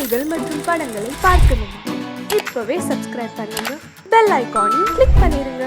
செய்திகள் மற்றும் படங்களை பார்க்கணுமா? இப்பவே சப்ஸ்கிரைப் பண்ணுங்க, பெல் ஐகானையும் கிளிக் பண்ணிருங்க.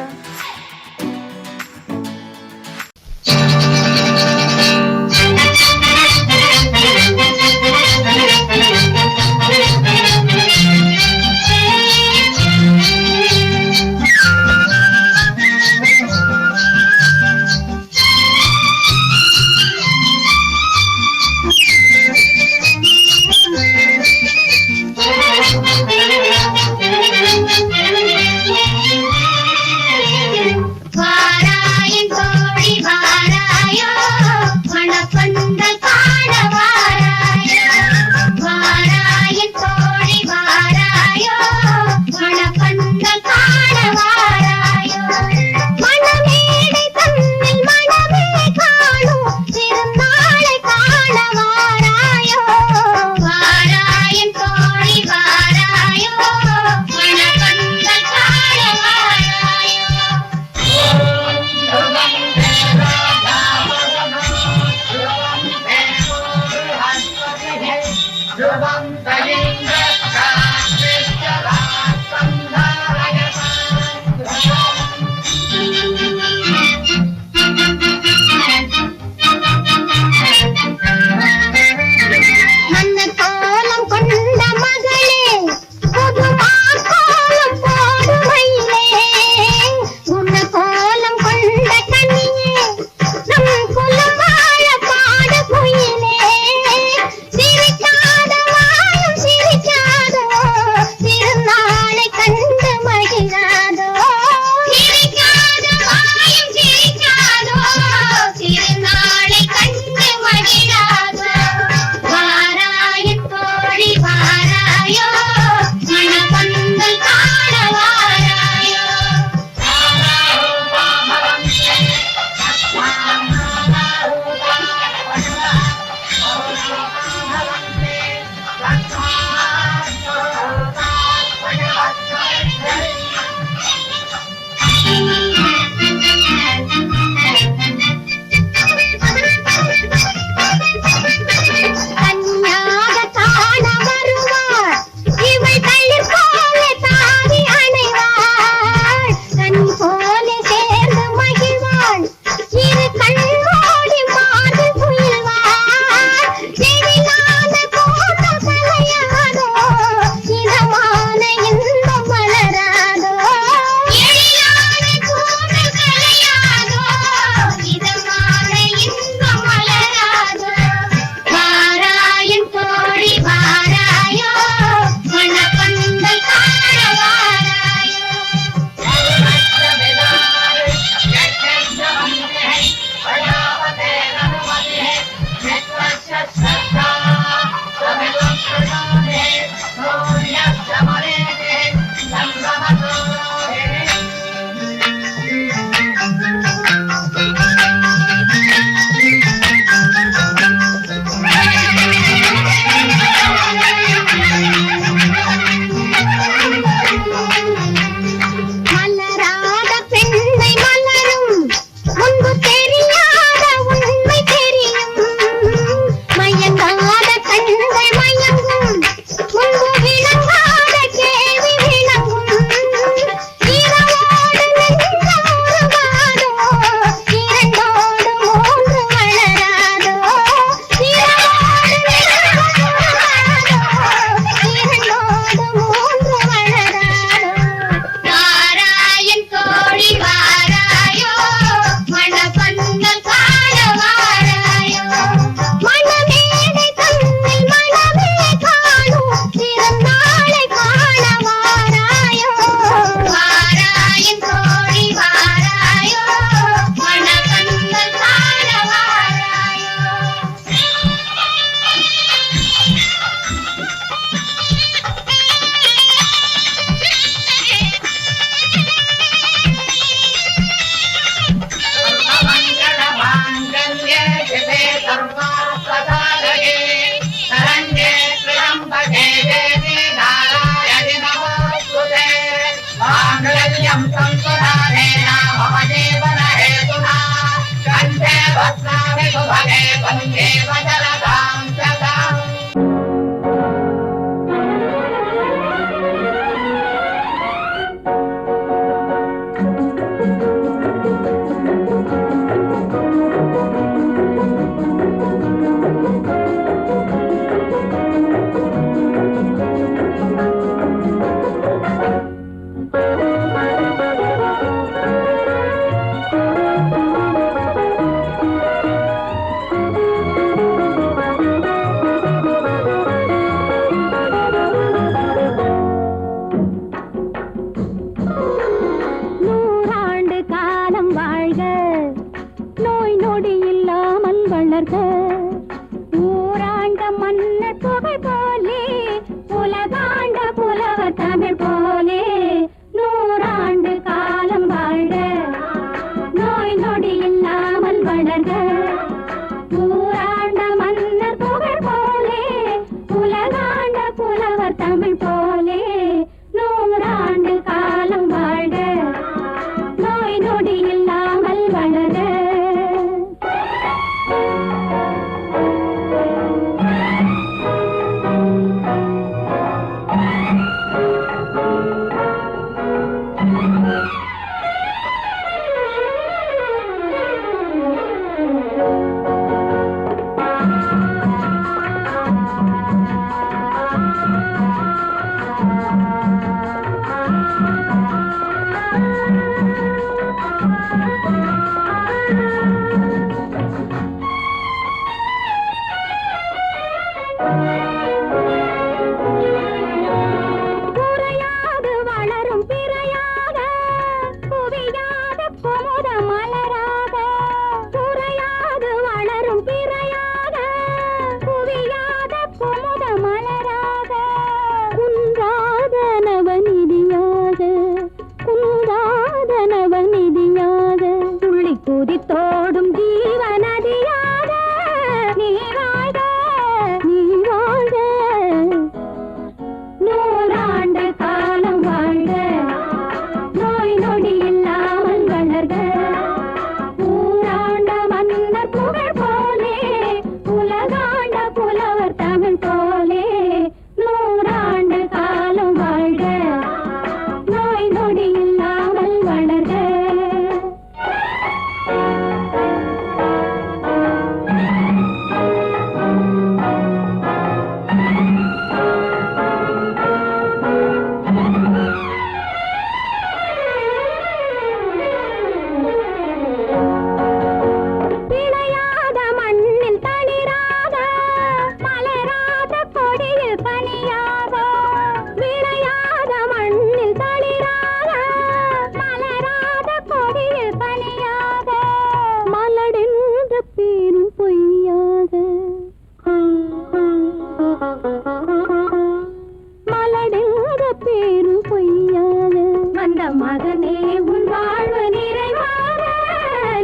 மகனே உன் வாழ்வு நிறைவாக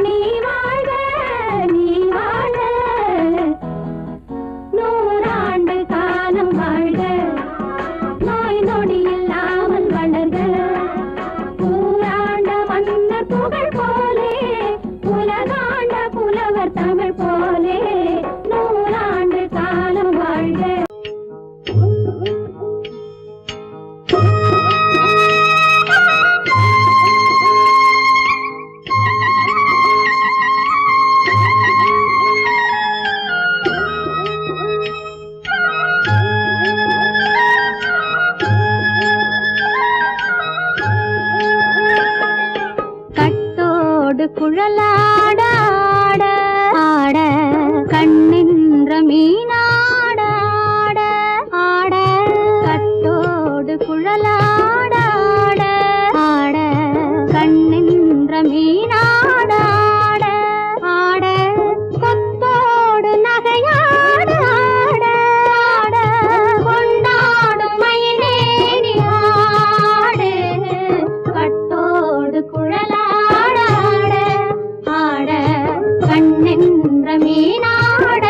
நீ வாழ்க நீ வாழ்க 100 காலம் வாழ்க நோய் நொடி இல்லாமல் வளர்க ஊராண்ட மன்னர் புகழ் போலே உலகாண்ட புலவர் தமிழ் போலே 100 காலம் வாழ்க. குழலாட ஆட ஆட கண்ணின்ற மீனாட ஆட ஆட கட்டோடு குழலாட ஆட ஆட கண்ணின்ற மீனாட ஆட ஆட கொத்தோடு நகையாட ஆட ஆட கொண்டாடும் மயிலேறி ஆடு கட்டோடு குழலாட கண்ணென்ற மீனாட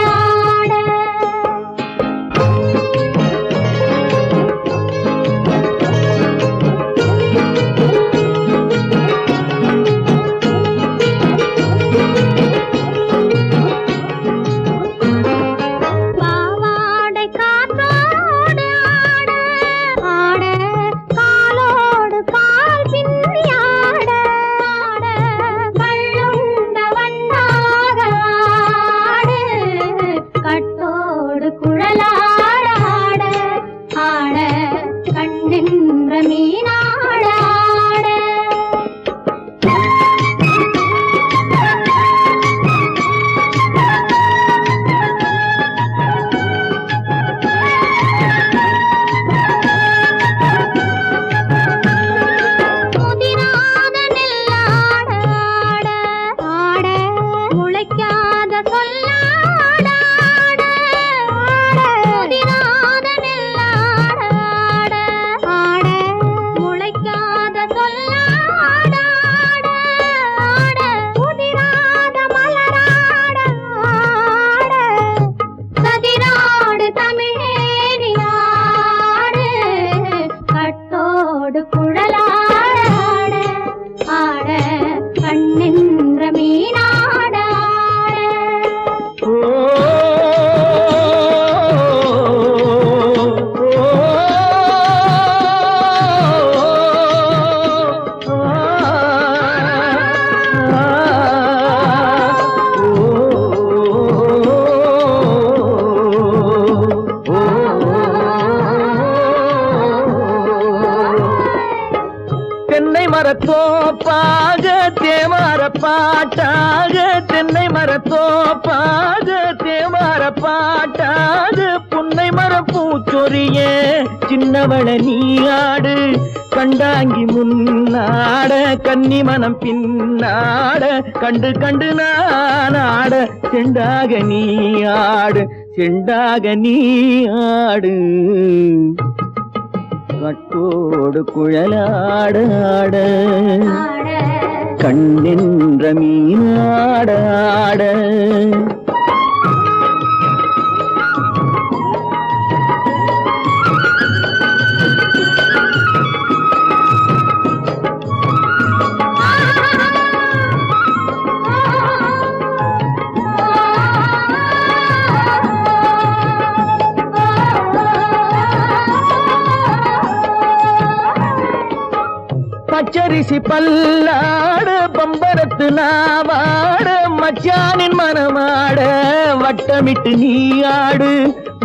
பாவாடை காற்றோடு ஆட ஆட காலோடு கால் பின்னி ஆட ஆட கள்ளுண்ட வண்ணாக ஆடு கட்டோடு குழலாட ஆட ஆட கண்ணென்ற மீனாட ஆட முதிராத நெல்லாட ஆட ஆட முளைக்காத சொல்லாட ஆட முதிராத நெல்லாட ஆட ஆட முளைக்காத சொல்லாட ஆட முதிராத மலராட ஆட சதிராடு தமிழேறி ஆடு கட்டோடு குழலாட ஆட கண்ணென்ற மீனாட தென்னை மரத்தோப்பாக தேமார பாட்டாக தென்னை மரத்தோப்பாக தேமார பாட்டாக புன்னை மர பூச்சொரிய சின்னவள நீயாடு கண்டாங்கி முன்னாட கன்னி மனம் பின்னாட கண்டு கண்டு நானாட செண்டாக நீயாடு செண்டாக நீயாடு கட்டோடு குழலாட ஆட கண்ணின்ற மீனாட ஆட பச்சரிசி பல்லாட பம்பரத்து நாவாட மச்சானின் மனமாட வட்டமிட்டு நீயாடு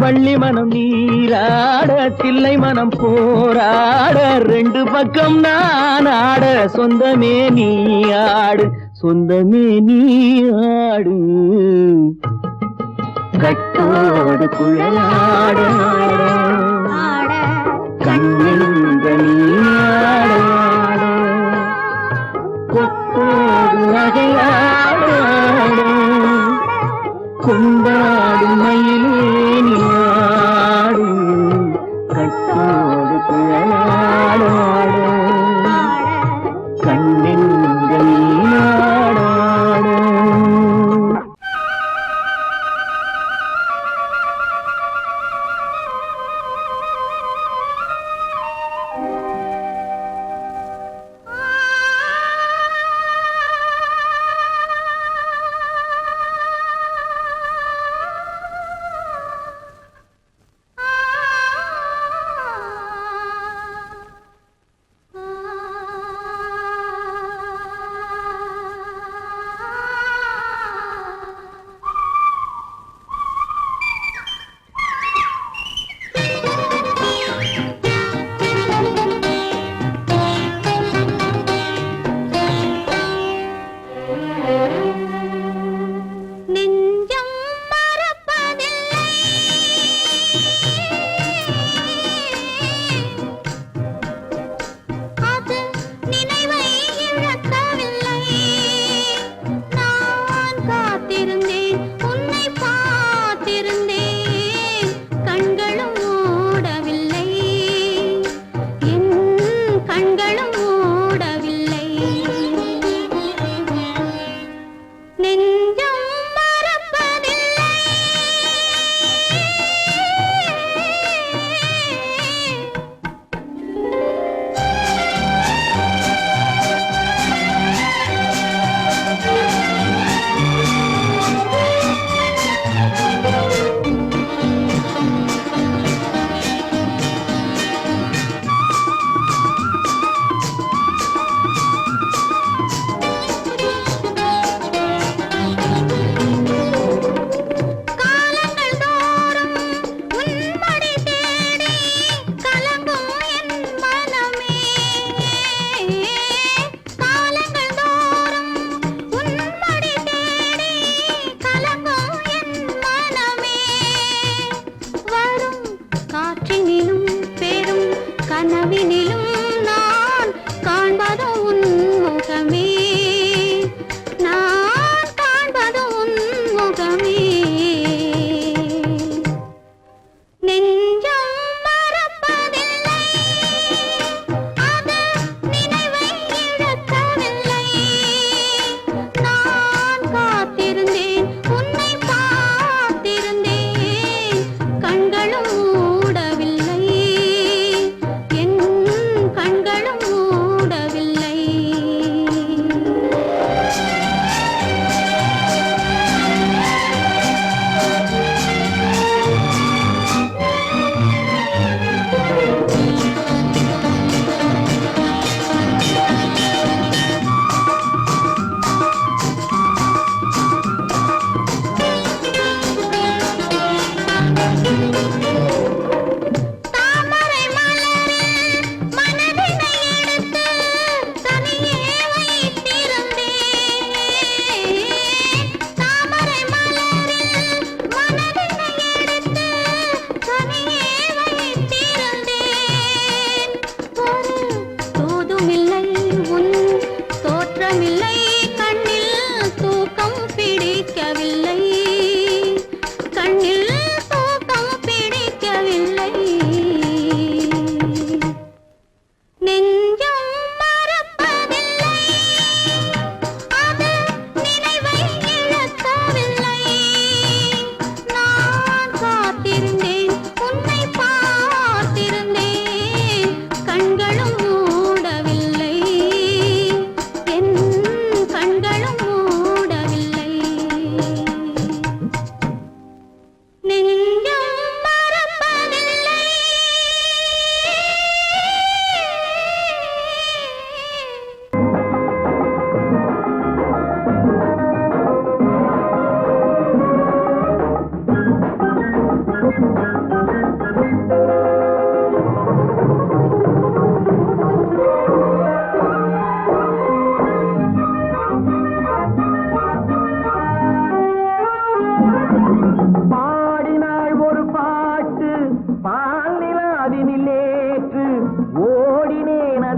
வள்ளி மனம் நீராட தில்லை மனம் போராட ரெண்டு பக்கம் நான் ஆட சொந்தமே நீயாடு சொந்தமே நீயாடு கட்டோடு குழலாட கண்ணின்ற நீயாட கொத்தோடு நகையாட கொண்டாடு மயிலேனியாடு கட்டோடு குழலாட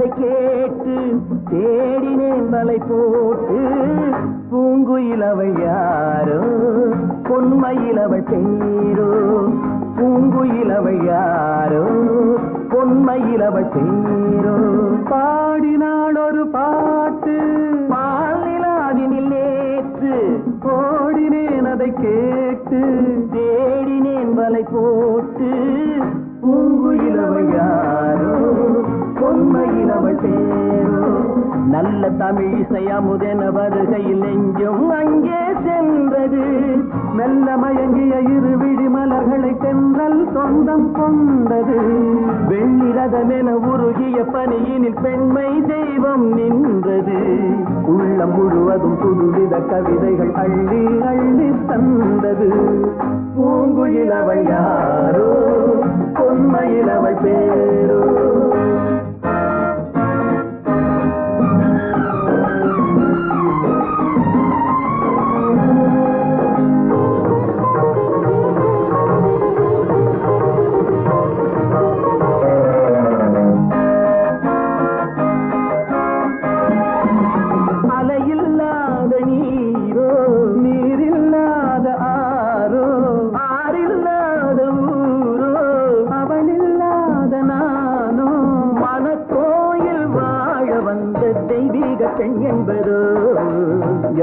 அதை கேட்டு தேடினேன் வலை போட்டு பூங்குயில் அவள் யாரோ பொன்மையில் அவள் பேரோ பூங்குயில் அவள் யாரோ பொன்மையில் அவள் பேரோ பாடினாள் ஒரு பாட்டு பாலிலாவினில் நேற்று ஓடினேன் அதை கேட்டு தேடினேன் வலை போட்டு பூங்குயில் அவள் யாரோ பொன்மையில் அவள் பேரோ நல்ல தமிழ் இசையமுதென வருகையில் நெஞ்சும் அங்கே சென்றது மெல்ல மயங்கிய இரு விழி மலர்களை தென்றல் சொந்தம் கொண்டது வெண்ணிரதமென உருகிய பனியினில் பெண்மை தெய்வம் நின்றது உள்ளம் முழுவதும் புதுவித கவிதைகள் அள்ளி அள்ளி தந்தது பூங்குயில் அவள் யாரோ பொன்மையில் அவள் பேரோ பெண் என்பதோ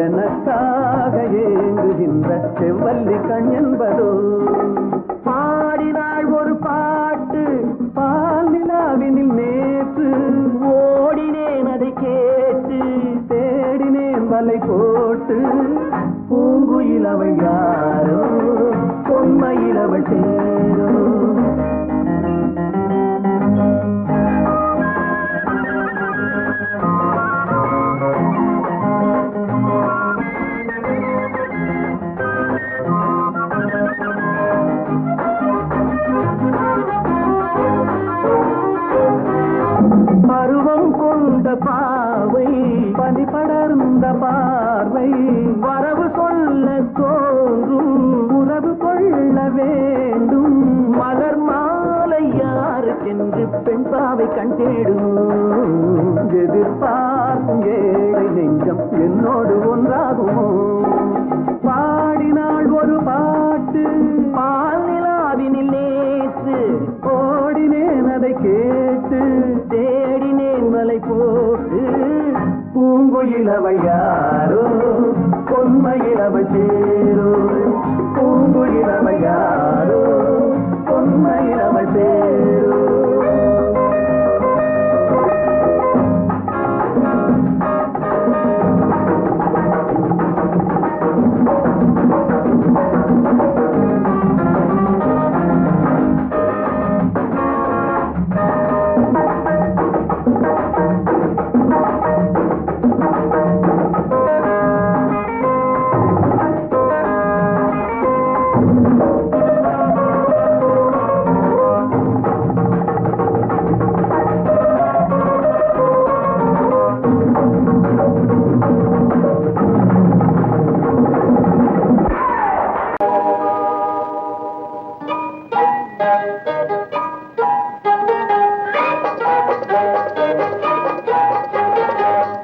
எனக்காக ஏங்குகின்ற செவ்வல்லி கண் என்பதோ பாடினாள் ஒரு பாட்டு பால் நிலாவினில் நேற்று ஓடினேன் அதை கேட்டு தேடினேன் வலை போட்டு பூங்குயில் அவள் யாரோ பொன்மையில் அவள் பேரோ பருவம் கொண்ட பாவை பனி படர்ந்த பார்வை வரவு சொல்ல தோன்றும் உறவு கொள்ள வேண்டும் மலர் மாலை யாருக்கென்று பெண் பாவை கண் தேடும் எதிர்பார்க்கும் ஏழை நெஞ்சம் என்னோடு ஒன்றாகுமோ பாடினாள் ஒரு பாட்டு பால் நிலாவினில் நேற்று ஓடினேன் அதை கேட்டு தேடினேன் வலை போட்டு பூங்குயில் அவள் யாரோ பொன்மையில் அவள் பேரோ பூங்குயில் அவள் யாரோ பொன்மையில் அவள் பேரோ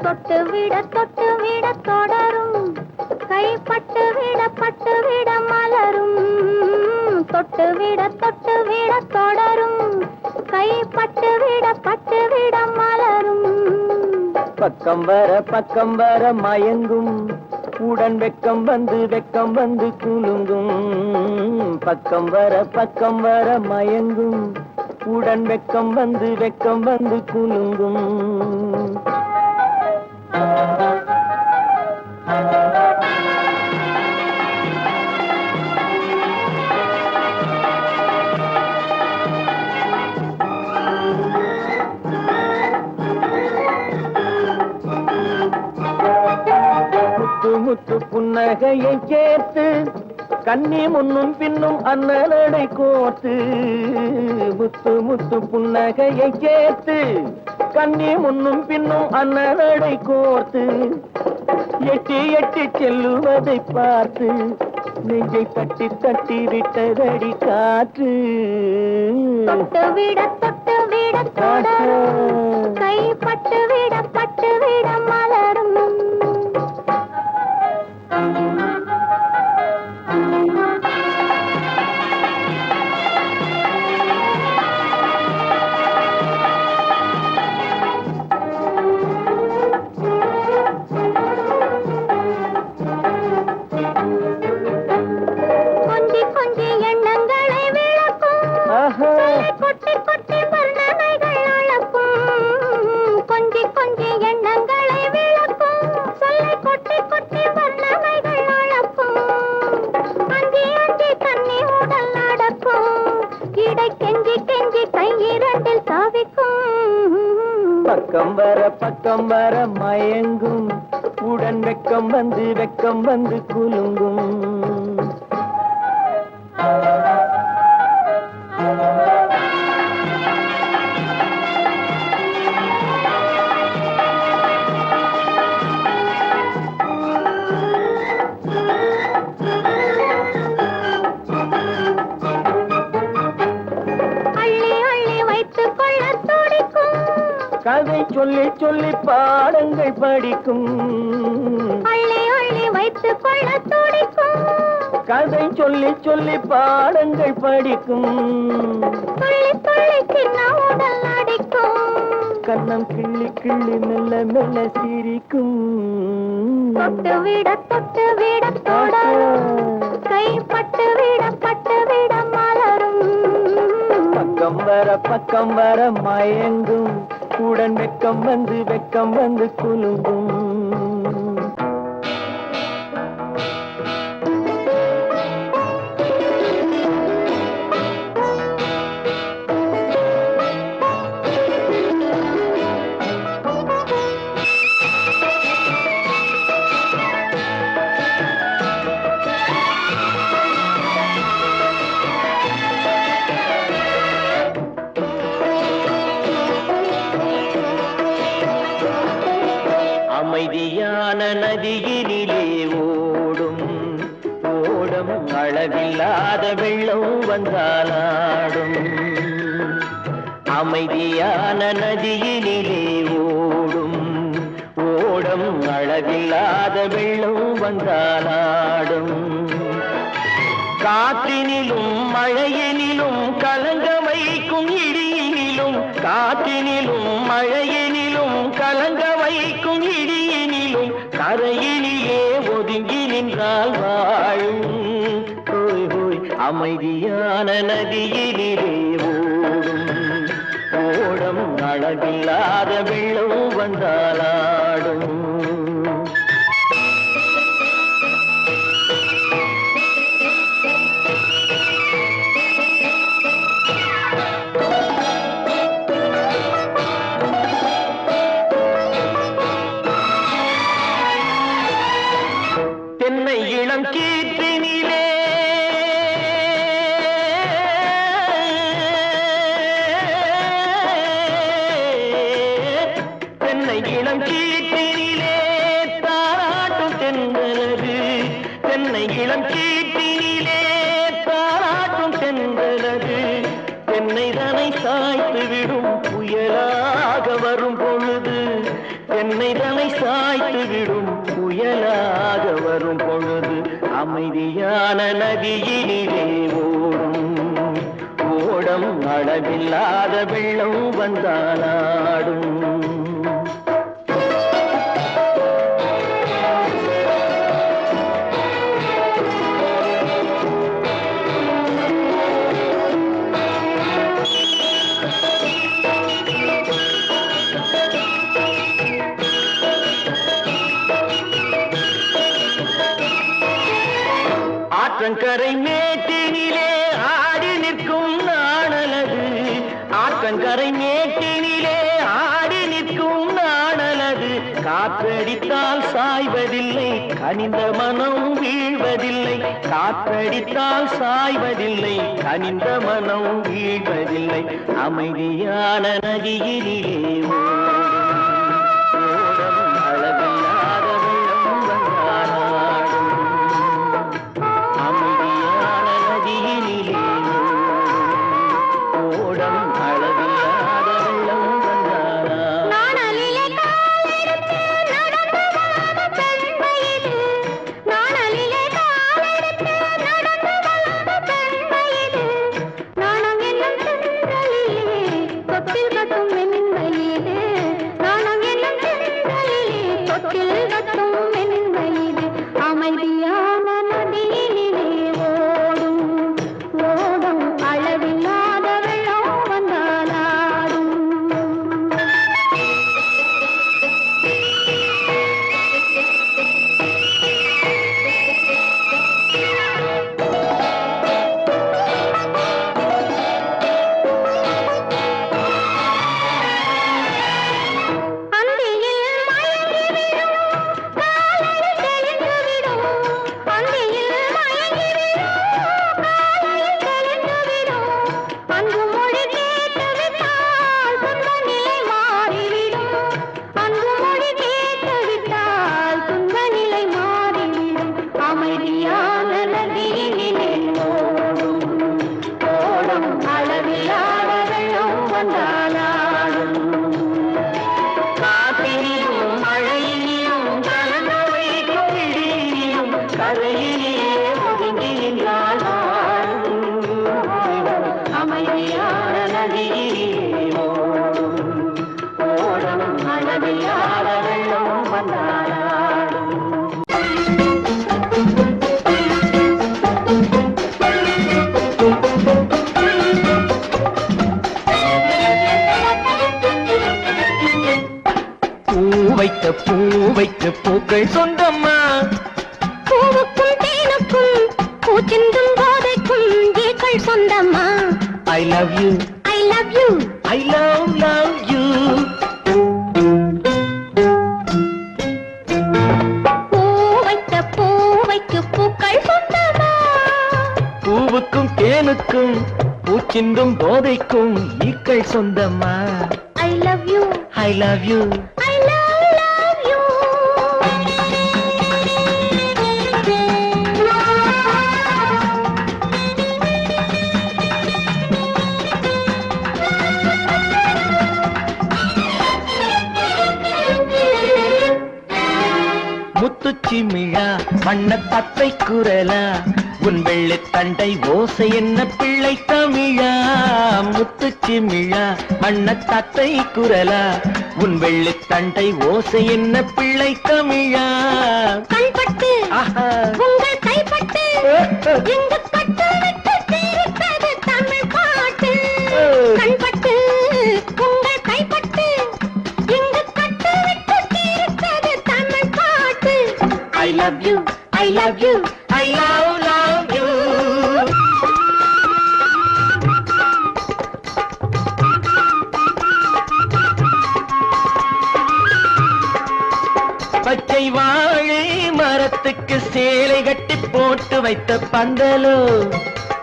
தொட்டு விட தொடரும் கைப்பட்டு விட மலரும் தொட்டு விட தொடரும் கைப்பட்டு விட மலரும் பக்கம் வர மயங்கும் உடன் வெக்கம் வந்து குலுங்கும் பக்கம் வர மயங்கும் உடன் வெக்கம் வந்து குலுங்கும் முத்து புன்னகையை சேர்த்து கண்ணி முன்னும் பின்னும் அண்ணலடை கோர்த்து முத்து புன்னகையை சேர்த்து கண்ணி முன்னும் பின்னும் அண்ணலடை கோர்த்து எட்டி செல்லுவதை பார்த்து நெஞ்சை தட்டி விட்டதடி காற்று தொட்டு விட தொடரும் கைப்பட்டு பக்கம் வர மயங்கும் உடன் வெக்கம் வந்து குலுங்கும் கதை சொல்லி சொல்லி பாடங்கள் படிக்கும் அள்ளி அள்ளி வைத்துக் கொள்ள துடிக்கும் கதை சொல்லி சொல்லி பாடங்கள் படிக்கும் துள்ளி துள்ளி சின்ன உடல் அடிக்கும் கண்ணம் கிள்ளி கிள்ளி மெல்ல மெல்ல சிரிக்கும் தொட்டு விட தொடரும் கைப்பட்டு விட மலரும் பக்கம் வர மயங்கும் உடன் வெக்கம் வந்து குலுங்கும் அமைதியான நதியினிலே ஓடும் ஓடம் அளவில்லாத வெள்ளம் வந்தாலாடும் அமைதியான நதியினிலே ஓடும் ஓடம் அளவில்லாத வெள்ளம் வந்தாலாடும் காற்றினிலும் மழையினிலும் கலங்க வைக்கும் இடியினிலும் காற்றினிலும் மழையினிலும் கலங்க வைக்கும் இடியினிலும் கரையினிலே ஒதுங்கி நின்றால் வாழும் ஹோய் ஹோய் அமைதியான நதியினிலே ஓடும் ஓடம் அளவில்லாத வெள்ளம் வந்தாலாடும் தென்னை இளம் கீற்றினிலே தென்னை இளம் கீற்றினிலே தாராட்டும் தென்றலது தென்னை இளம் கீற்றினிலே தாராட்டும் தென்றலது தென்னை தனை சாய்த்து விடும் புயலாக வரும் பொழுது தென்னை தனை சாய்த்து விடும் புயலாக வரும் பொழுது அமைதியான நதியினிலே ஓடும் ஓடம் அளவில்லாத வெள்ளம் வந்தாலாடும் ஆற்றங்கரை மேட்டினிலே ஆடி நிற்கும் நாணலது ஆற்றங்கரை மேட்டினிலே ஆடி நிற்கும் நாணலது காற்றடித்தால் சாய்வதில்லை கனிந்த மனம் வீழ்வதில்லை காற்றடித்தால் சாய்வதில்லை கனிந்த மனம் வீழ்வதில்லை அமைதியான நதியினிலே ஓடும் அளவில்லாத வெள்ளம் வந்தாலாடும் அமைதியான நதியினிலே ஓடம் அளவில்லாத வெள்ளம் வந்தாலாடும் நாணலிலே காலெடுத்து நடந்து வளர்ந்த பெண்மையிது நாணலிலே காலெடுத்து நடந்து வளர்ந்த பெண்மையிது நாணம் என்னும் சென்றலிலே தொட்டில் கட்டும் மென்மையிது நாணம் என்னும் சென்றலிலே தொட்டில் கட்டும் மென்மையிது அமைதியான நதியினிலே ஓடும் ஓடும் அளவில்லாத வெள்ளம் வந்தாலாடும் பூ வைக்க பூக்கள் சொந்தம்மா. பூவுக்கும் தேனுக்கும் பூச்சிந்தும் போதைக்கும் ஏக்கள் சொந்தம்மா. I love you, I love you, I love you. பூ வைக்க பூக்கள் சொந்தம்மா. பூவுக்கும் தேனுக்கும் பூச்சிந்தும் போதைக்கும் ஈக்கள் சொந்தம்மா. I love you, I love you. I love you. முத்துச்சிமிழா வண்ண தத்தை குரலா உன் வெள்ளை தண்டை ஓசை என்ன பிள்ளை தமிழா. முத்துச்சிமிழா வண்ண தத்தை குரலா உன் வெள்ளை தண்டை ஓசை என்ன பிள்ளை தமிழா. கண்பட்டு ஆஹா. உங்கள் கைப்பட்டு எங்கு கட்டு விட்டு தீர்த்தது தமிழ் பாட்டு. கண்பட்டு உங்கள் கைப்பட்டு எங்கு கட்டு விட்டு தீர்த்தது தமிழ் பாட்டு. I love you, I love you, I love you. பச்சை வாழை மரத்துக்கு சேலை கட்டி போட்டு வைத்த பந்தலோ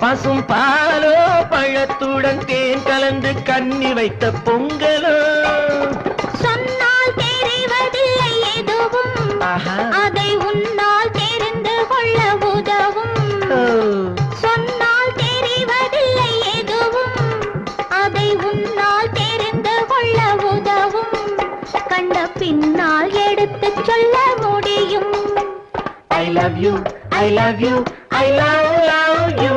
பசும் பாலோ பழத்துடன் தேன் கலந்து கண்ணி வைத்த பொங்கலோ. சொன்னால் தெரிவதில்லை எதுவும் ஆஹா. அதை உன்னால் தெரிந்து கொள்ள உதவும். ஓ. சொன்னால் தெரிவதில்லை எதுவும் அதை உன்னால் தெரிந்து கொள்ள உதவும். கண்ட பின்னால் எடுத்துச் சொல்ல முடியும். I love you, I love you, I love you.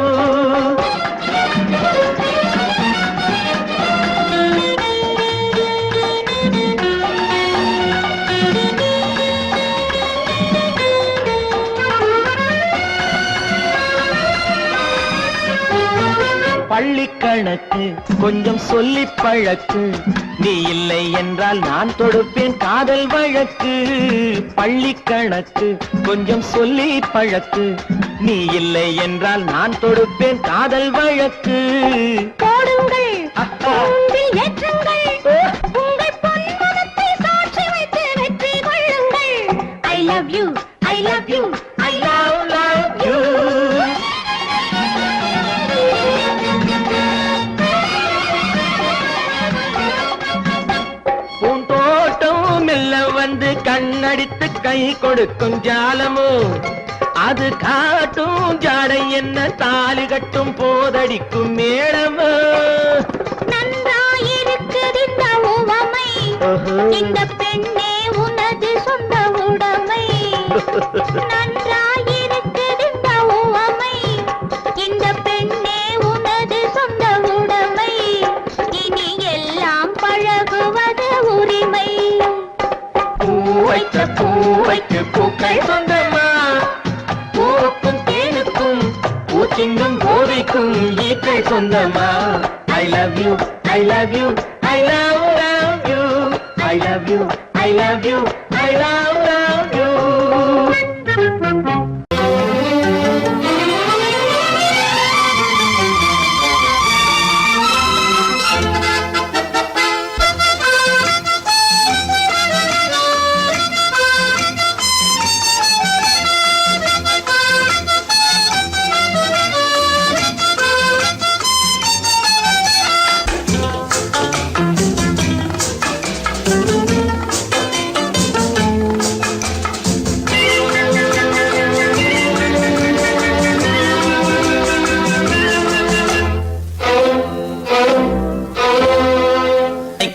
பள்ளி கணக்கு கொஞ்சம் சொல்லி பழக்கு, நீ இல்லை என்றால் நான் தொடுப்பேன் காதல் வழக்கு. பள்ளி கணக்கு கொஞ்சம் சொல்லி பழக்கு, நீ இல்லை என்றால் நான் தொடுப்பேன் காதல் வழக்கு. போடுங்கள் அஹா. கூண்டில் ஏற்றுங்கள் உங்கள் பொன்மனத்தை சாட்சி வைத்து வெற்றி கொள்ளுங்கள். I love you, I love you, I love you. பூந்தோட்டம் மெல்ல வந்து கண்ணடித்து கை கொடுக்கும் ஜாலமோ, அது காட்டும் ஜாடை என்ன தாலி கட்டும் போதடிக்கும் மேளமோ. நன்றாயிருக்குது இந்த உவமை. ஓஹோ. இந்த பெண்ணே உனது சொந்த உடைமை. நன்றாயிருக்குது இந்த உவமை. இந்த பெண்ணே உனது சொந்த உடைமை. இனி எல்லாம் பழகுவது உரிமை. பூ வைக்க பூக்கள் சொந்தமா. பூவுக்கும் தேனுக்கும் பூச்சிங்கும் போதைக்கும் ஈக்கள் சொந்தமா. I love you, I love you, I love you, I love you, I love you, I love you.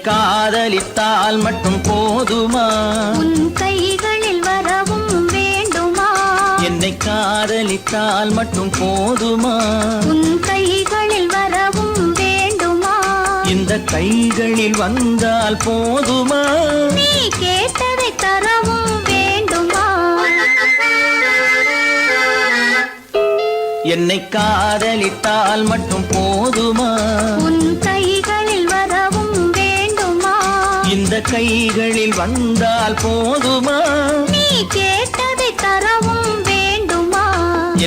காதலித்தால் மட்டும் போதுமா? உன் கைகளில் வரவும் வேண்டுமா? என்னை காதலித்தால் மட்டும் போதுமா? உன் கைகளில் வரவும் வேண்டுமா? இந்த கைகளில் வந்தால் போதுமா? நீ கேட்டதை தரவும் வேண்டுமா? என்னை காதலித்தால் மட்டும் போதுமா? உன் கைகளில் வரவும் வேண்டுமா? இந்த கைகளில் வந்தால் போதுமா? நீ கேட்டதை தரவும் வேண்டுமா?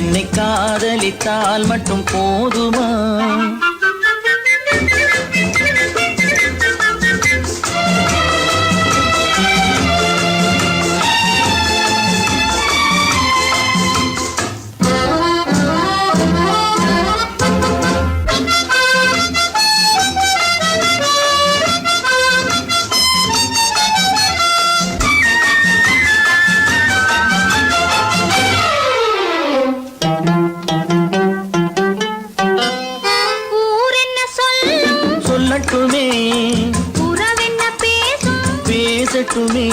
என்னை காதலித்தால் மட்டும் போதுமா? சொல்லட்டுமே உறவென்ன பேசும் பேசட்டுமே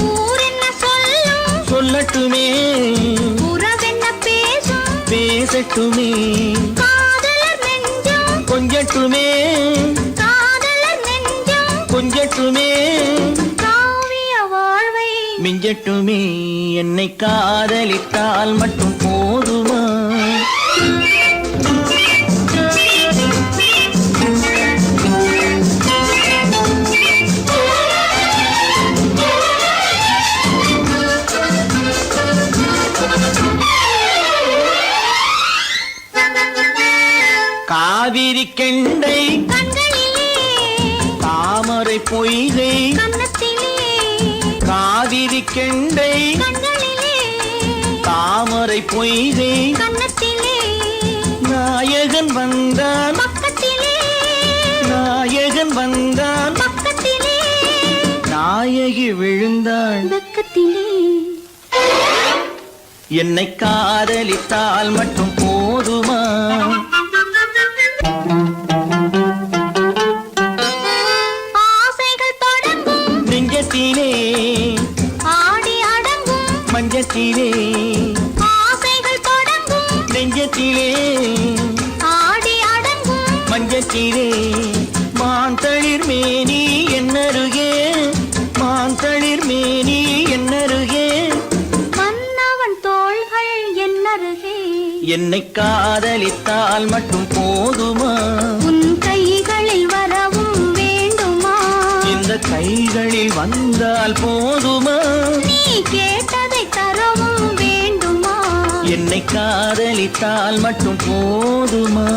ஊரென்ன சொல்லும் சொல்லட்டுமே உறவென்ன பேசும் பேசட்டுமே காதலர் நெஞ்சம் கொஞ்சட்டுமே காதலர் நெஞ்சம் கொஞ்சட்டுமே காவிய வாழ்வை மிஞ்சட்டுமே. என்னை காதலித்தால் மட்டும் போதுமா? காவிரி கெண்டை கண்களிலே தாமரை பொய்கை கன்னத்திலே காவிரி கெண்டை கண்களிலே தாமரை பொய்கை கன்னத்திலே நாயகன் வந்தான் பக்கத்திலே நாயகன் வந்தான் பக்கத்திலே நாயகி விழுந்தாள் பக்கத்திலே என்னை காதலித்தால் மட்டும் போதுமா? ஆசைகள் தொடங்கும் நெஞ்சத்திலே ஆடி அடங்கும் மஞ்சத்திலே ஆசைகள் தொடங்கும் நெஞ்சத்திலே ஆடி அடங்கும் மஞ்சத்திலே மாந்தளிர் மேனி என்னருகே மாந்தளிர் மேனி என்னருகே மன்னவன் தோள்கள் என்னருகே என்னை காதலித்தால் மட்டும் போதுமா? உன் கைகளில் வரவும் வேண்டுமா? இந்த கைகளில் வந்தால் போதுமா? நீ கேட்டதை தரவும் வேண்டுமா? என்னை காதலித்தால் மட்டும் போதுமா?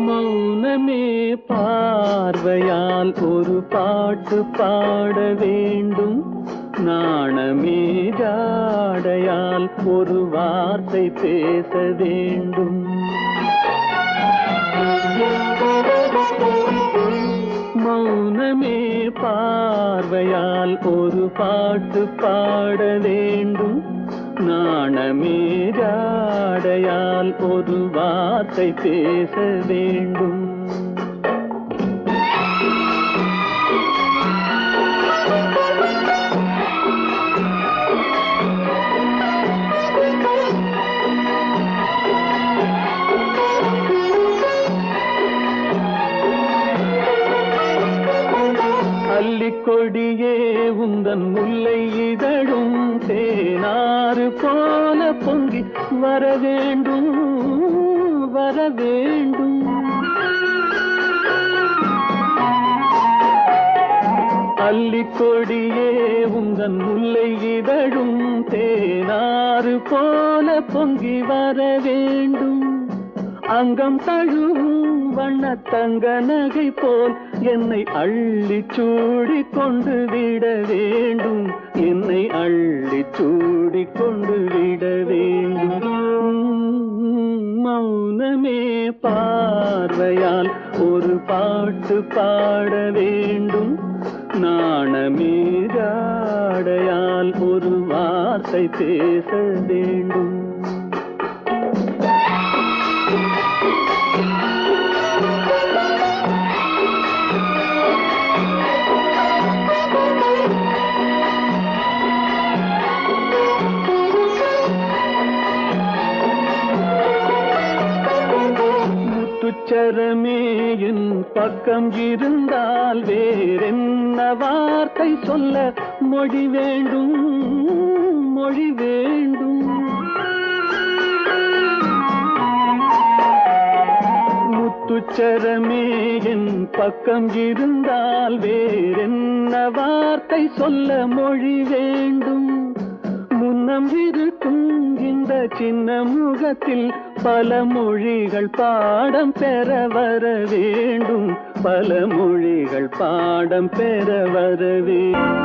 மௌனமே பார்வையால் ஒரு பாட்டு பாட வேண்டும், நாணமே ஜாடையால் ஒரு வார்த்தை பேச வேண்டும். மௌனமே பார்வையால் ஒரு பாட்டு பாட வேண்டும், நாணமே ஜாடையால் ஒரு வார்த்தை பேச வேண்டும். கொடியே உந்தன் முல்லை இதழும் தேனாறு போல பொங்கி வர வேண்டும் வர வேண்டும். அல்லிக்கொடியே உந்தன் முல்லை இதழும் தேனாறு போல பொங்கி வர வேண்டும். அங்கம் தழுவும் வண்ண தங்க நகை போல் என்னை அள்ளி சூடி கொண்டு விட வேண்டும், என்னை அள்ளி சூடி கொண்டு விட வேண்டும். மௌனமே பார்வையால் ஒரு பாட்டு பாட வேண்டும், நாணமே ஜாடையால் ஒரு வார்த்தை பேச வேண்டும். முத்துச்சரமே என் பக்கம் இருந்தால் வேறென்ன வார்த்தை சொல்ல மொழி வேண்டும் மொழி வேண்டும். முத்துச்சரமே என் பக்கம் இருந்தால் வேறென்ன வார்த்தை சொல்ல மொழி வேண்டும். முன்னம் இருக்கும் இந்த சின்ன முகத்தில் பல மொழிகள் பாடம் பெற வர வேண்டும். பல மொழிகள் பாடம் பெற வர வேண்டும்.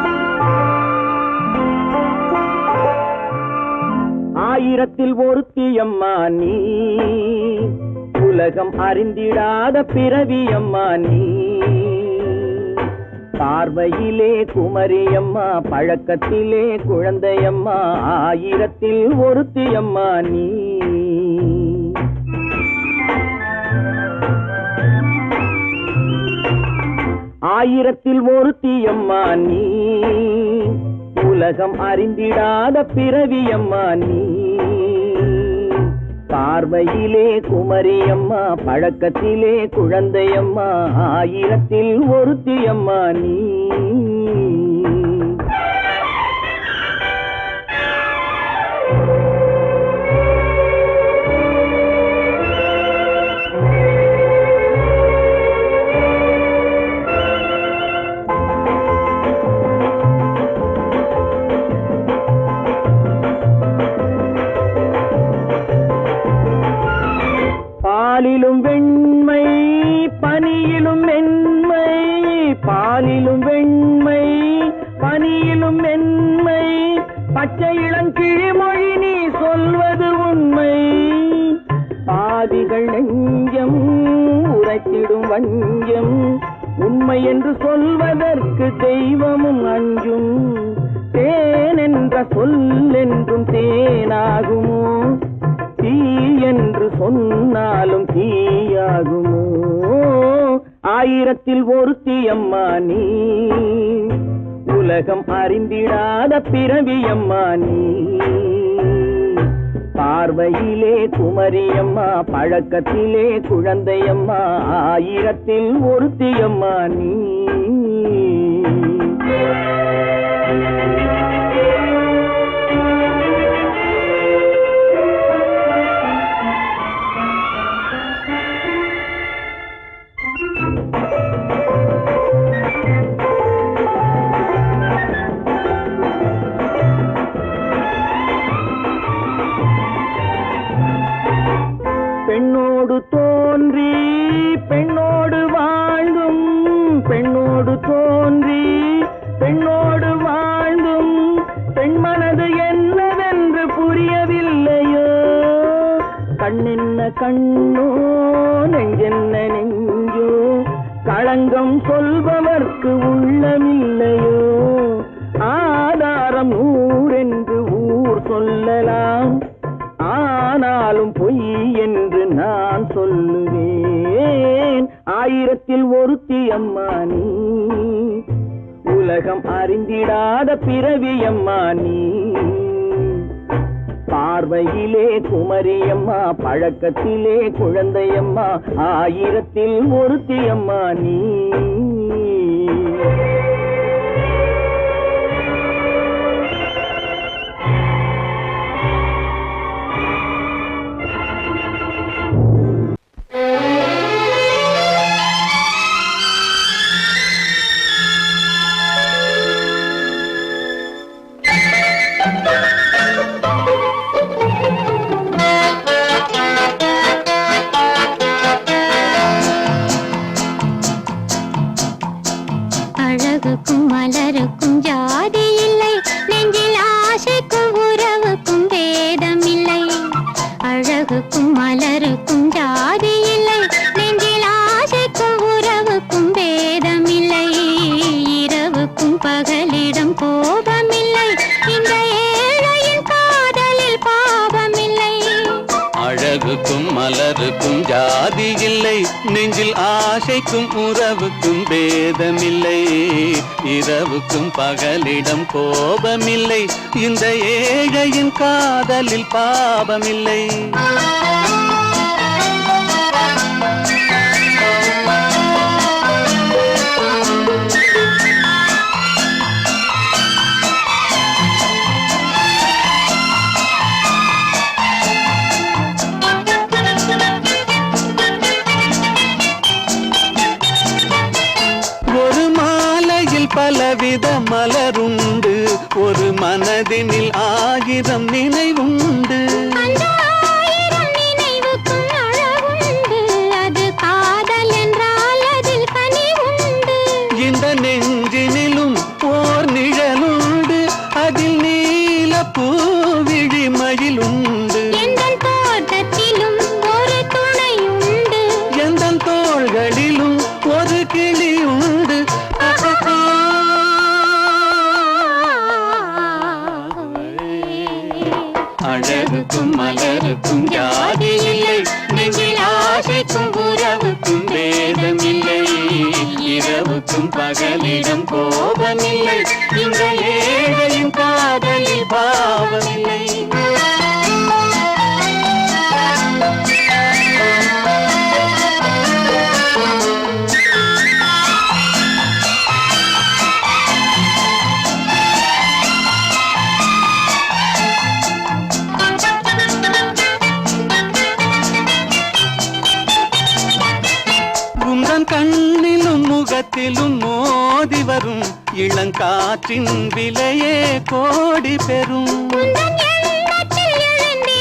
ஆயிரத்தில் ஒருத்தி அம்மா நீ, உலகம் அறிந்திடாத பிறவி அம்மா நீ. பார்வையிலே குமரியம்மா, பழக்கத்திலே குழந்தையம்மா, ஆயிரத்தில் ஒருத்தி அம்மா நீ. ஆயிரத்தில் ஒருத்தி அம்மா நீ, உலகம் அறிந்திடாத பிறவி அம்மா நீ. பார்வையிலே குமரியம்மா, பழக்கத்திலே குழந்தையம்மா, ஆயிரத்தில் ஒருத்தி அம்மா நீ. பாலிலும் வெண்மை பனியிலும் மென்மை, பாலிலும் வெண்மை பனியிலும் மென்மை, பச்சை இளங்கிழிமொழி நீ சொல்வது உண்மை. பாதிகள் நெஞ்சம் உரைத்திடும் வஞ்சம், உண்மை என்று சொல்வதற்கு தெய்வமும் அஞ்சும். தேன் என்ற சொல் என்றும் தேனாகுமோ, தீ என்று சொன்னாலும் தீயாகுமோ. ஆயிரத்தில் ஒருத்தி அம்மா நீ, உலகம் அறிந்திடாத பிறவி அம்மா நீ. பார்வையிலே குமரியம்மா, பழக்கத்திலே குழந்தையம்மா, ஆயிரத்தில் ஒருத்தி அம்மா நீ. பெண்ணோடு தோன்றி பெண்ணோடு வாழ்ந்தும், பெண்ணோடு தோன்றி பெண்ணோடு வாழ்ந்தும், பெண்மனது என்னவென்று புரியவில்லையோ. கண்ணென்ன கண்ணோ, நெஞ்சென்ன நெஞ்சோ, களங்கம் சொல்பவர்க்கு உள்ளமில்லையோ. ஆதாரம் ஊரென்று ஊர் சொல்லலாம், ஆனாலும் பொய் என்று நான் சொல்லுவேன். ஆயிரத்தில் ஒருத்தி அம்மா நீ, உலகம் அறிந்திடாத பிறவி அம்மா நீ. பார்வையிலே குமரியம்மா, பழக்கத்திலே குழந்தையம்மா, ஆயிரத்தில் ஒருத்தி அம்மா நீ. அழகுக்கும் மலருக்கும் ஜாதி இல்லை, நெஞ்சில் ஆசைக்கும் உறவுக்கும் பேதமில்லை. அழகுக்கும் மலருக்கும் ஜாதி இல்லை, நெஞ்சில் ஆசைக்கும் உறவுக்கும் பேதமில்லை. இரவுக்கும் பகலிடம் கோபமில்லை, இந்த ஏழையின் காதலில் பாவமில்லை. அழகுக்கும் மலருக்கும் ஜாதி இல்லை, நெஞ்சில் ஆசைக்கும் உறவுக்கும் பேதமில்லை. இரவுக்கும் பகலிடம் கோபமில்லை, இந்த ஏழையின் காதலில் பாவமில்லை. வித மலருண்டு ஒரு மனதினில் 1000 நினைவுண்டு அந்த 1000 நினைவுக்கும் அழகுண்டு அது காதல் என்றால் அதில் கனிவுண்டு இந்த நெஞ்சினிலும் ஓர் நிழலுண்டு அதில் நீல பூவிழி மயிலுண்டு எந்தன் தோட்டத்திலும் ஒரு துணையுண்டு எந்தன் தோள்களிலும் ஒரு கிளியுண்டு அழகுக்கும் மலருக்கும் ஜாதி இல்லை நெஞ்சில் ஆசைக்கும் உறவுக்கும் வேதமில்லை இரவுக்கும் பகலிடம் கோபமில்லை இந்த ஏழையின் காதலில் பாவமில்லை கண்ணிலும் முகத்திலும் மோதி வரும் இளங்காற்றின் விலையே கோடி பெறும் உந்தன் எண்ணத்தில் எழுந்தே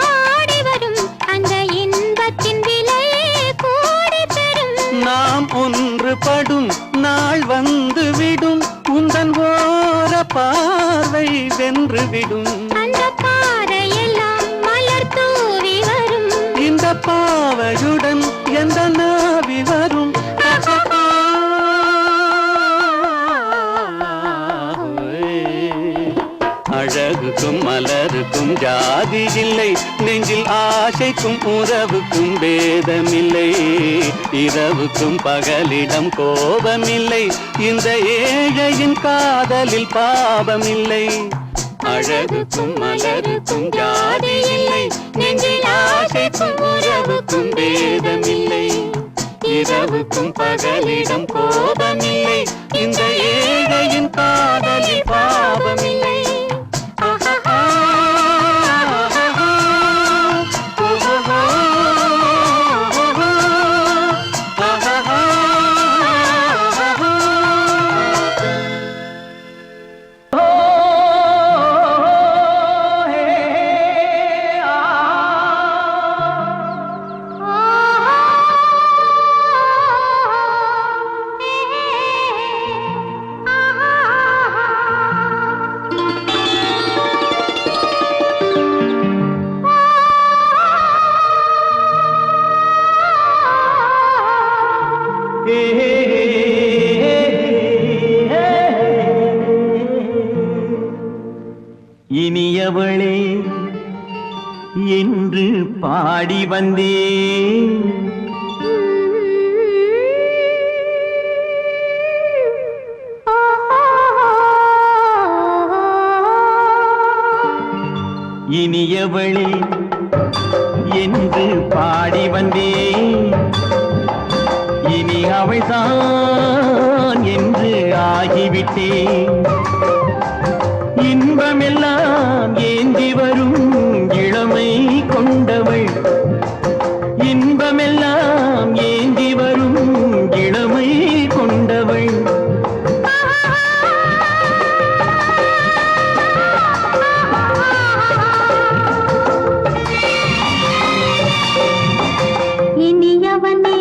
ஆடி வரும் அந்த இன்பத்தின் விலையே கோடி பெறும் நாம் ஒன்றுபடும் நாள் வந்து விடும் உந்தன் ஓர பார்வை வென்று விடும் அந்த பாறையெல்லாம் மலர் தூவி வரும் இந்த பாவையுடன் எந்த நாவி வரும் அழகுக்கும் மலருக்கும் ஜாதி இல்லை நெஞ்சில் ஆசைக்கும் உறவுக்கும் பேதமில்லை இரவுக்கும் பகலிடம் கோபமில்லை இந்த ஏழையின் காதலில் பாவமில்லை அழகுக்கும் மலருக்கும் ஜாதி இல்லை நெஞ்சில் ஆசைக்கும் உறவுக்கும் பேதமில்லை இரவுக்கும் பகலிடம் கோபமில்லை இந்த ஏழையின் காதலில் பாவமில்லை இனியவளே என்று பாடி வந்தேன் இனியவளே என்று பாடி வந்தேன் இனி அவள்தான் என்று ஆகிவிட்டேன் இன்பமெல்லாம் ஏந்தி வரும் இளமை கொண்டவள் இன்பமெல்லாம் ஏந்தி வரும் இளமை கொண்டவள் இனியவனே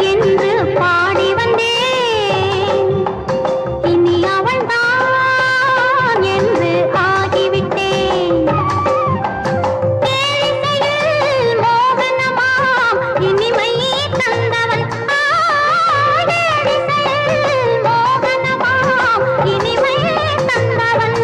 என்று பாடி வந்தேன் இனி அவள்தான் என்று ஆகிவிட்டேன் தேனிசையில் மோகனமாம் இனிமை தந்தவன் தேனிசையில் மோகனமாம் இனிமை தந்தவன்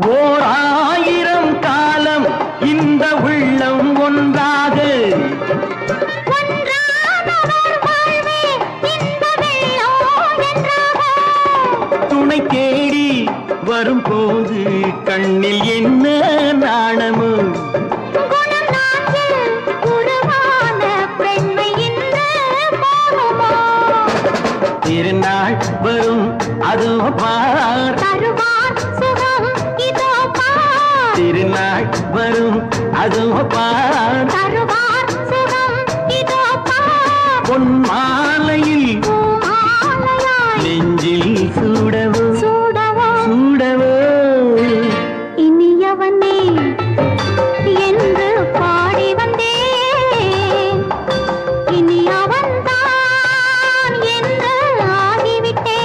ஓர் 1000 காலம் இந்த உள்ளம் ஒன்றாக துணை தேடி வரும்போது கண்ணில் என்ன நாணமோ திருநாள் வரும் அதோ பார் தருவார் சுகம் இதோ பார் திருநாள் வரும் அதோ பார் தருவார் சுகம் இதோ பார் பொன் மாலையில் பூமாலையாய் நெஞ்சில் சூடவோ சூடவோ சூடவோ இனியவனே என்று பாடி வந்தேன் இனி அவன்தான் என்று ஆகிவிட்டேன்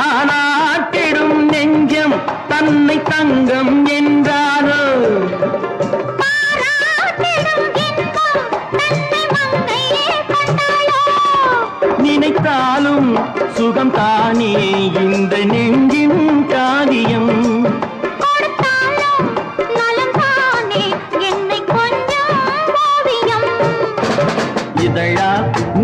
தானாட்டிடும் நெஞ்சம் தன்னை தங்கம் என்றாரோ பாராட்டிடும் இன்பம் தன்னை மங்கையே கண்டாளோ நினைத்தாலும் சுகம் தானே இந்த நெஞ்சின் காரியம் கொடுத்தாலும் நலம்தானே என்னை கொஞ்சம் ஓவியம் இதழா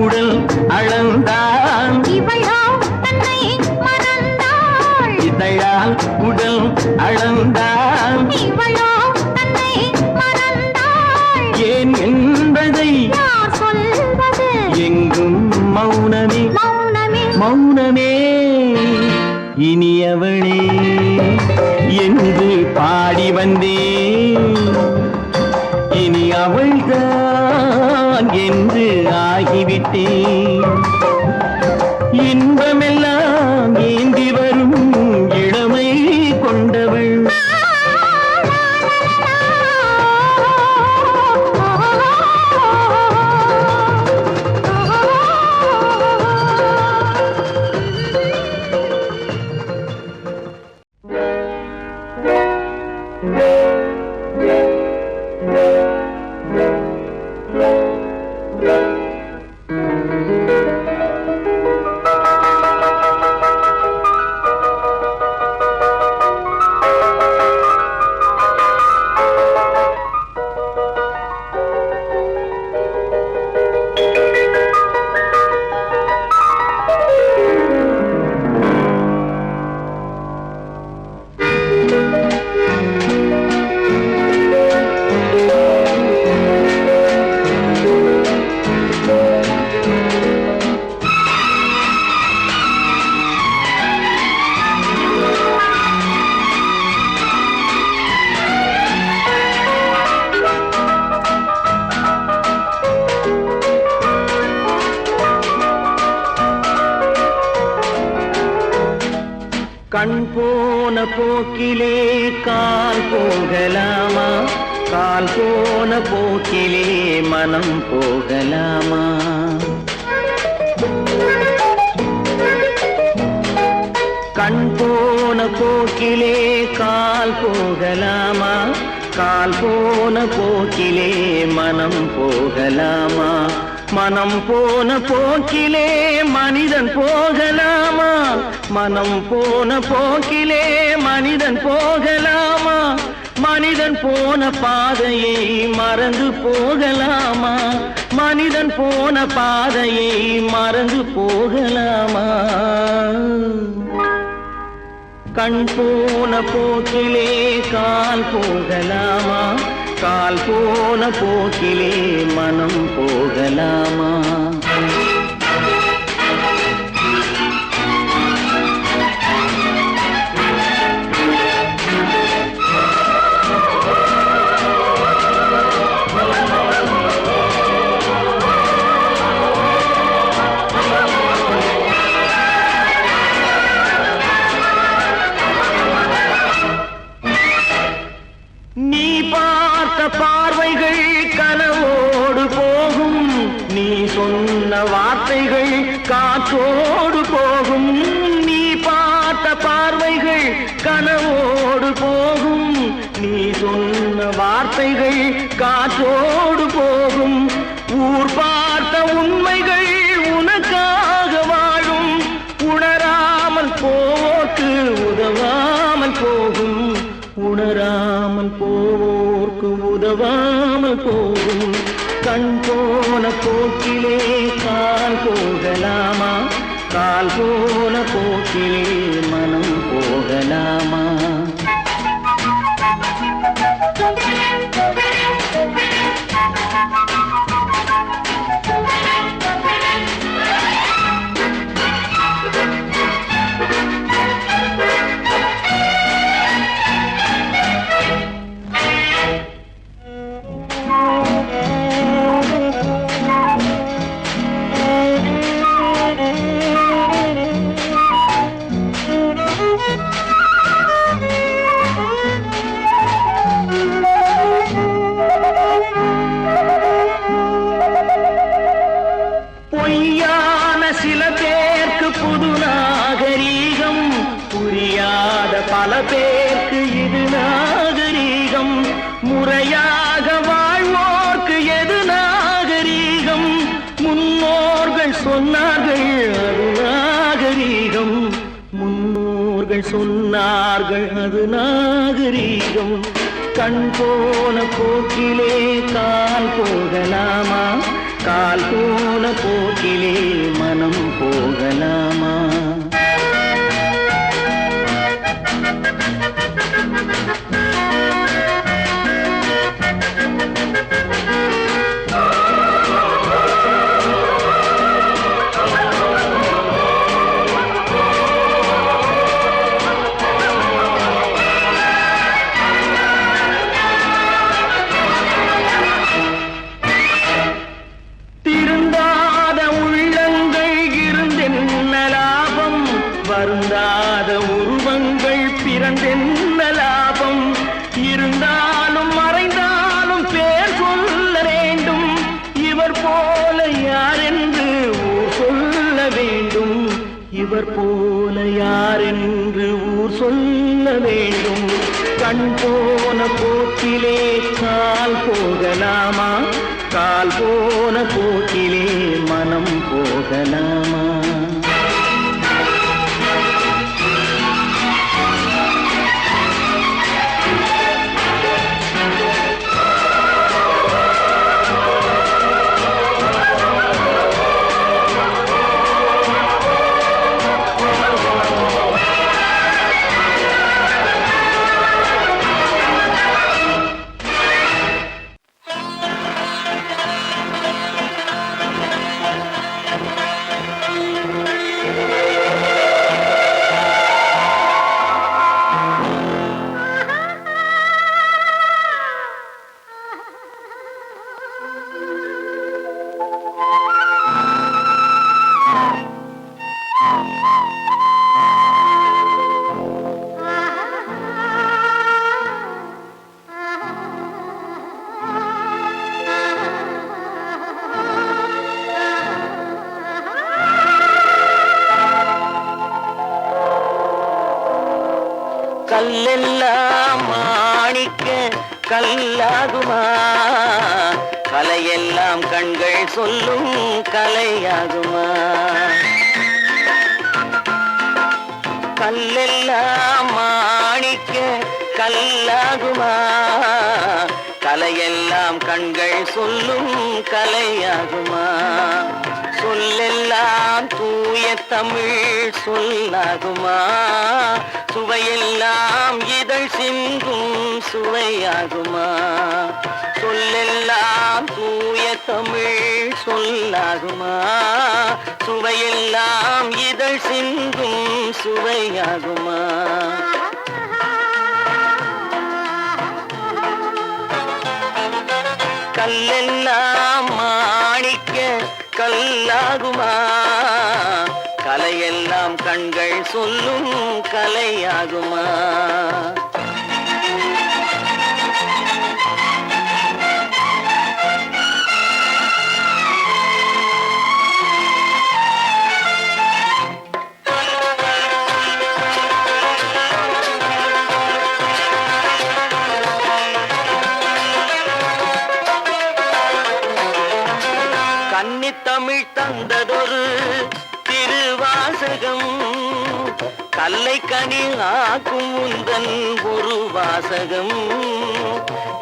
உடல் அளந்தான் இவளோ தன்னை மறந்தாள் இதழால் உடல் அளந்தான் இவளோ தன்னை மறந்தாள் ஏன் என்பதை யார் சொல்வது எங்கும் மௌனமே மௌனமே மௌனமே இனியவளே என்று பாடி வந்தேன் இனி அவள்தான் என்று ஆகிவிட்டேன் இன்பமெல்லாம் ஏந்தி வரும் இளமை கொண்டவள் கண் போன போக்கிலே கால் போகலாமா கால் போன போக்கிலே மனம் போகலாமா கண் போன போக்கிலே கால் போகலாமா கால் போன போக்கிலே மனம் போகலாமா மனம் போன போக்கிலே மனிதன் போகலாமா மனம் போன போக்கிலே மனிதன் போகலாமா மனிதன் போன பாதையை மறந்து போகலாமா மனிதன் போன பாதையை மறந்து போகலாமா கண் போன போக்கிலே கால் போகலாமா கால் போன போக்கிலே மனம் போகலாமா நீ பார்த்த பார்வைகள் கனவோடு போகும் நீ சொன்ன வார்த்தைகள் காற்றோடு போகும் நீ பார்த்த பார்வைகள் கனவோடு போகும் நீ சொன்ன வார்த்தைகள் காற்றோடு போகும் ஊர் பார்த்த உண்மைகள் உனக்காக வாழும் உணராமல் போக்கு உதவாமல் போகும் உணராமல் போவோர்க்கு உதவாமல் போகும் கண் போன போக்கிலே கால் போகலாமா, கால் போன போக்கிலே மனம் போகலாமா? பொய்யான சில பேருக்கு புது நாகரீகம், புரியாத பல பேருக்கு இது நாகரீகம். முறையாக வாழ்வோர்க்கு எது நாகரீகம்? முன்னோர்கள் சொன்னார்கள் அது நாகரீகம், முன்னோர்கள் சொன்னார்கள் அது நாகரீகம். கண் போன போக்கிலே கால் போகலாமா, கால் போன போக்கிலே மனம் போகலாமா? வருந்தாத உருவங்கள் பிறந்தென்ன லாபம்? இருந்தாலும் மறைந்தாலும் பேர் சொல்ல வேண்டும். இவர் போல யாரென்று ஊர் சொல்ல வேண்டும், இவர் போல யாரென்று ஊர் சொல்ல வேண்டும். கண் போன போக்கிலே கால் போகலாமா, கால் போன போக்கிலே மனம் போகலாமா? கல்லெல்லாம் மாணிக்க கல்லாகுமா, கலையெல்லாம் கண்கள் சொல்லும் கலையாகுமா? கல்லெல்லாம் மாணிக்க கல்லாகுமா, கலையெல்லாம் கண்கள் சொல்லும் கலையாகுமா? சொல்லெல்லாம் தூய தமிழ் சொல்லாகுமா, சுவையெல்லாம் இதழ் சிந்தும் சுவையாகுமா? சொல்லெல்லாம் தூய தமிழ் சொல்லாகுமா, சுவையெல்லாம் இதழ் சிந்தும் சுவையாகுமா? கல்லெல்லாம் மாணிக்க கல்லாகுமா, கலையெல்லாம் கண்கள் சொல்லும் கலையாகுமா? கன்னித்தமிழ் தந்ததொரு திருவாசகம், கல்லை கனி ஆக்கும் உந்தன் ஒரு வாசகம்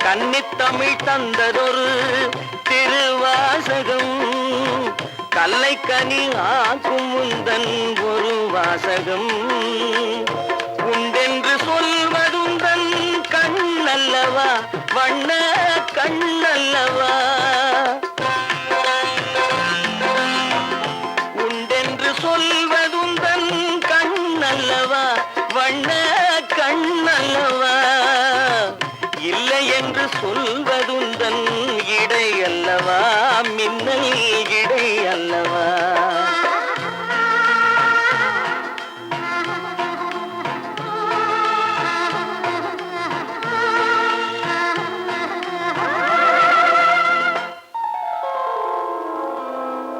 கன்னித்தமிழ் தந்ததொரு திருவாசகம் கல்லை கனி ஆக்கும் உந்தன் ஒரு வாசகம் உண்டென்று சொல்வதுந்தன் கண்ணல்லவா வண்ண கண்ணல்லவா உண்டென்று சொல்வதுந்தன் கண்ணல்லவா வண்ண கண்ணல்லவா இல்லை என்று சொல்வதுந்தன் இடை அல்லவா மின்னல் இடை அல்லவா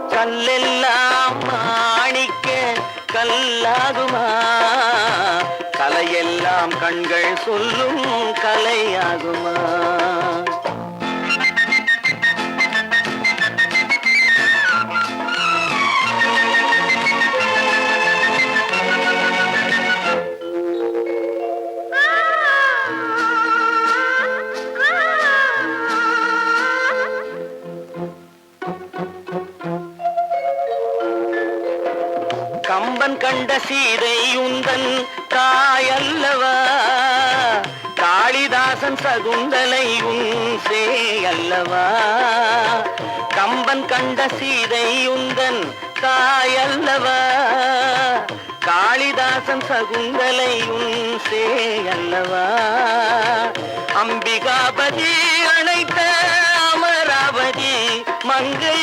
கல்லெல்லாம் மாணிக்க கல்லாகுமா கலையெல்லாம் கண்கள் சொல்லும் கலையாகுமா கம்பன் கண்ட சீதை உந்தன் தாயல்லவா காளிதாசன் சகுந்தலை உன் சேயல்லவா கம்பன் கண்ட சீதை உந்தன் தாயல்லவா காளிதாசன் சகுந்தலை உன் சேயல்லவா அம்பிகாபதி அழைத்த அமராவதி மங்கை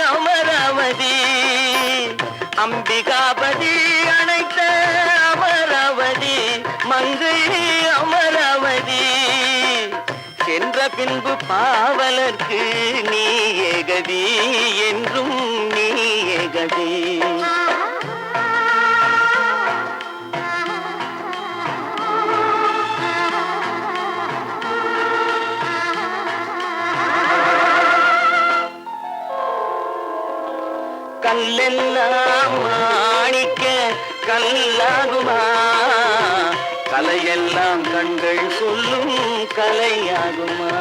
அமராவதி அம்பிகாபதி அழைத்த அமராவதி மங்கை அமராவதி சென்ற பின்பு பாவலர்க்கு நீ ஏகதி என்றும் நீ ஏகதி கல்லெல்லாம் மாணிக்க கல்லாகுமா கலையெல்லாம் கண்கள் சொல்லும் கலையாகுமா